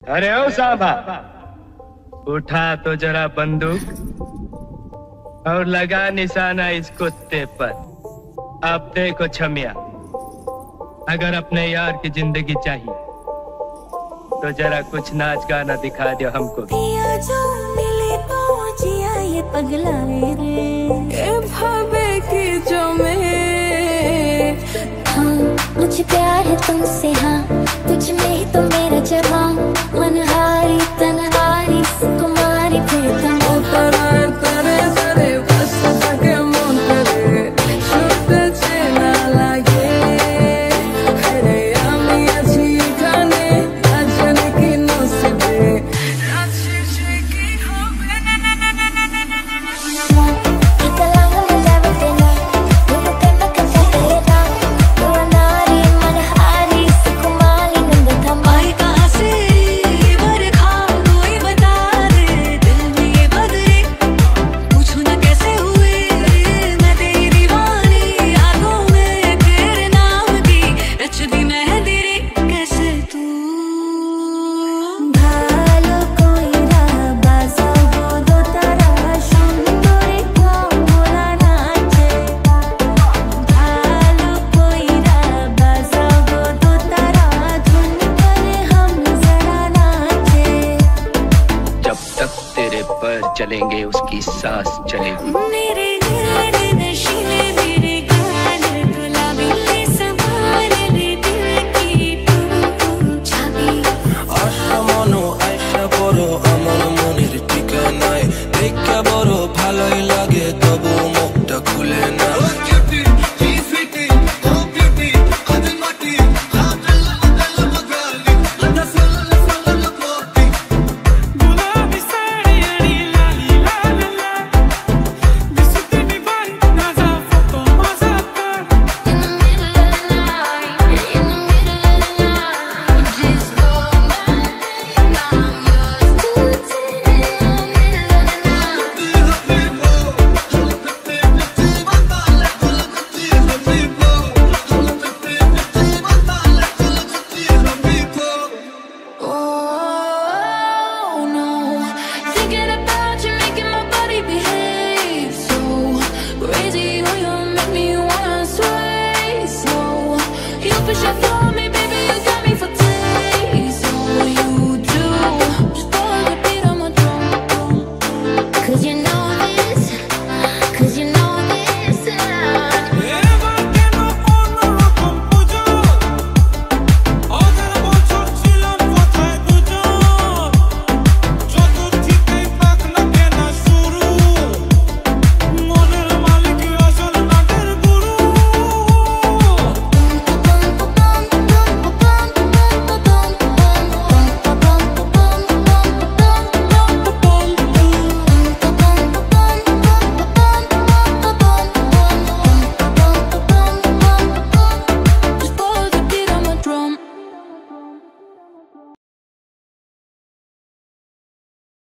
अरे ओ साहबा, उठा तो जरा बंदूक और लगा निशाना इस कुत्ते पर। अब देखो छमिया, अगर अपने यार की जिंदगी चाहिए तो जरा कुछ नाच गाना दिखा दो हमको। पिया जो मिले तो जिया ये पगलाए रे, ये भावे की जो मैं। हाँ मुझे प्यार है तुमसे, हाँ तुझ में ही तो मेरा जवां। मनहारी तनहारी सुकुमारी प्रीतम तरे तरे बस सके मन करे छूटे चेना लागे। अरे আমি আছি এখানে আজনে কি নসিবে আছি সে কি হবে। चलेंगे उसकी सांस चलेगी।